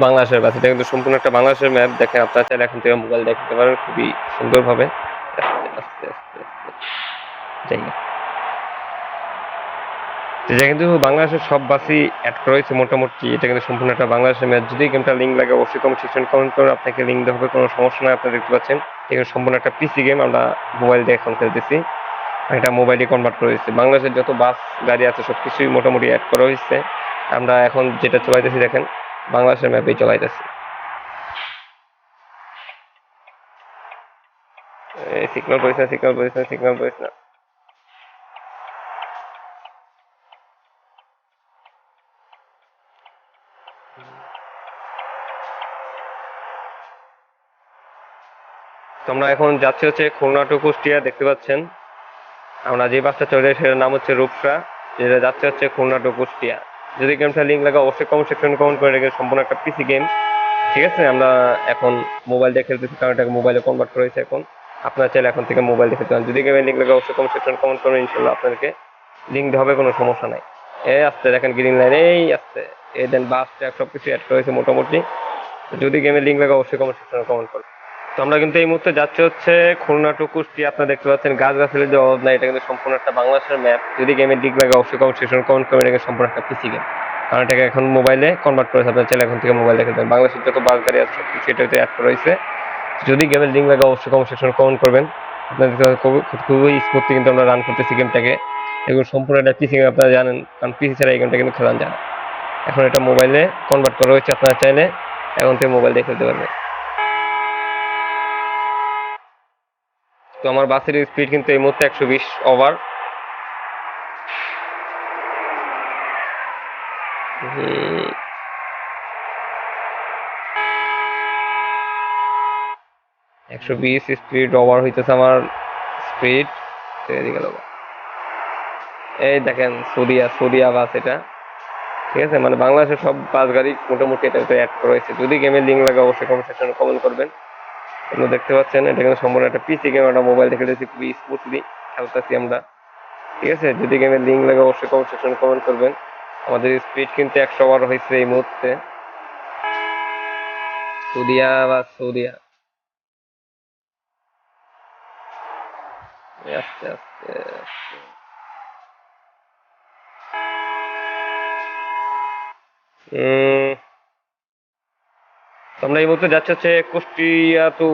বাংলাদেশের বাস, এটা কিন্তু সম্পূর্ণ একটা বাংলাদেশের ম্যাপ। দেখেন আপনারা চাইলে এখন থেকে মোবাইল দেখতে পারেন খুবই সুন্দরভাবে। আস্তে আস্তে আস্তে আস্তে যাই না, এটা কিন্তু বাংলাদেশের সব বাসই অ্যাড করা হয়েছে মোটামুটি। এটা কিন্তু সম্পূর্ণ একটা বাংলাদেশের ম্যাচ। যদি গেমটা লিঙ্ক লাগে অবশ্যই কমেন্ট সেকশন কমেন্ট করে আপনাকে লিঙ্ক দেওয়া হবে, কোনো সমস্যা নয়। আপনারা দেখতে পাচ্ছেন এখানে সম্পূর্ণ একটা পিসি গেম, আমরা মোবাইল দিয়ে এখন খেলতেছি। এটা মোবাইলে কনভার্ট করা হয়েছে। বাংলাদেশের যত বাস গাড়ি আছে সবকিছুই মোটামুটি অ্যাড করা হয়েছে। আমরা এখন যেটা চলাইতেছি দেখেন বাংলাদেশের ম্যাপেই চলাইতেছি। সিগন্যাল পড়িস না, সিগন্যাল পড়িস না, সিগন্যাল পড়িস না। তোমরা এখন যাচ্ছে হচ্ছে খুলনা টু কুষ্টিয়া, দেখতে পাচ্ছেন। আমরা যে বাসটা চলে সেটার নাম হচ্ছে রূপসা, যেটা যাচ্ছে হচ্ছে খুলনা টু কুষ্টিয়া। যদি গেমটা লিঙ্ক লাগে অবশ্যই কমেন্ট সেকশনে কমেন্ট করে রেখে। সম্পূর্ণ একটা পিসি গেম, ঠিক আছে। আমরা এখন মোবাইল দিয়ে খেলতেছি কারণ এটাকে মোবাইলে কনভার্ট করা হয়েছে এখন। আপনারা চাইলে এখন থেকে মোবাইল দিয়ে খেলতে পারেন। যদি গেমের লিঙ্ক লাগে অবশ্যই কমেন্ট সেকশনে কমেন্ট করবেন, ইনশাল্লাহ আপনাদেরকে লিঙ্ক দেওয়া হবে, কোনো সমস্যা নাই। এই আসতে দেখেন গ্রিন লাইন, এই আসতে এই দেন বাস ট্র্যাক সবকিছু অ্যাড করা হয়েছে মোটামুটি। যদি গেমের লিঙ্ক লাগে অবশ্যই কমেন্ট সেকশনে কমেন্ট করবেন। তো আমরা কিন্তু এই মুহূর্তে যাচ্ছে হচ্ছে খুলনা টু কুষ্টিয়া। আপনারা দেখতে পাচ্ছেন গাছ গাছালির যে অভাব নাই, এটা কিন্তু সম্পূর্ণ একটা বাংলাদেশের ম্যাপ। যদি গেমের দিক লাগে অবশ্যই কমেন্ট সেকশনে কমেন্ট করবেন। এটা সম্পূর্ণ একটা পিসি গেম, কারণ এটাকে এখন মোবাইলে কনভার্ট করেছে। আপনার চাইলে এখন থেকে মোবাইল দেখে দেন। বাংলাদেশের যত বাস গাড়ি আছে সবকিছু এটাতে অ্যাড করা হয়েছে। যদি গেমের লিঙ্ক লাগে অবশ্যই কমেন্ট সেকশনে কমেন্ট করবেন। আপনাদের খুবই স্মুথলি কিন্তু আমরা রান করতেছি গেমটাকে। এগুলো সম্পূর্ণ একটা পিসি গেম, আপনারা জানেন, কারণ পিসি ছাড়া এই গেমটা কিন্তু খেলান যায় না। এখন এটা মোবাইলে কনভার্ট করা হয়েছে, আপনারা চাইলে এখন থেকে মোবাইল দিয়ে খেলতে পারবেন। তো আমার বাসের স্পিড কিন্তু এই মুহূর্তে 120 ওভার। 120 স্পিড ওভার হইতেছে আমার স্পিড। এদিকে গেল, এই দেখেন সৌদিয়া সৌদিয়া বাস এটা, ঠিক আছে। মানে বাংলাদেশের সব বাস গাড়ি মোটামুটি এটাতে অ্যাড করা হয়েছে। যদি গেমের লিঙ্ক লাগে অবশ্যই কমেন্ট সেকশনে কমেন্ট করবেন। আপনারা দেখতে পাচ্ছেন এটা কিন্তু সম্পূর্ণ একটা পিসি গেম, একটা মোবাইল থেকে খেলতেছি, খুবই স্মুথলি খেলতেছি আমরা, ঠিক আছে। যদি গেমের লিঙ্ক লাগে অবশ্যই কমেন্ট সেকশনে কমেন্ট করবেন। আমাদের স্পিড কিন্তু 100 ওভার হয়েছে এই মুহূর্তে। সৌদিয়া বা সৌদিয়া, আস্তে আস্তে আস্তে। তো আমরা এই মুহূর্তে যাচ্ছি হচ্ছে কুষ্টিয়া টু,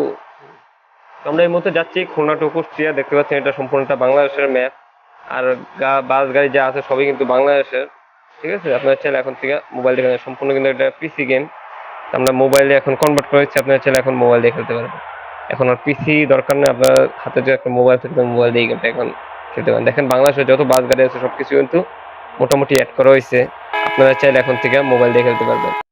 আমরা এই মুহূর্তে যাচ্ছি খুলনা টু কুষ্টিয়া। দেখতে পাচ্ছেন এটা সম্পূর্ণ একটা বাংলাদেশের ম্যাপ। আর বাস গাড়ি যা আছে সবই কিন্তু বাংলাদেশের, ঠিক আছে। আপনার চাইলে এখন থেকে মোবাইল দেখে, সম্পূর্ণ কিন্তু একটা পিসি গেম। আমরা মোবাইলে এখন কনভার্ট করে হচ্ছে, আপনার চাইলে এখন মোবাইল দিয়ে খেলতে পারবেন। এখন আর পিসি দরকার নেই, আপনার হাতে যে একটা মোবাইল থাকবে মোবাইল দিয়ে গেমটা এখন খেলতে পারেন। দেখেন বাংলাদেশের যত বাস গাড়ি আছে সবকিছু কিন্তু মোটামুটি অ্যাড করা হয়েছে। আপনারা চাইলে এখন থেকে মোবাইল দিয়ে খেলতে পারবেন।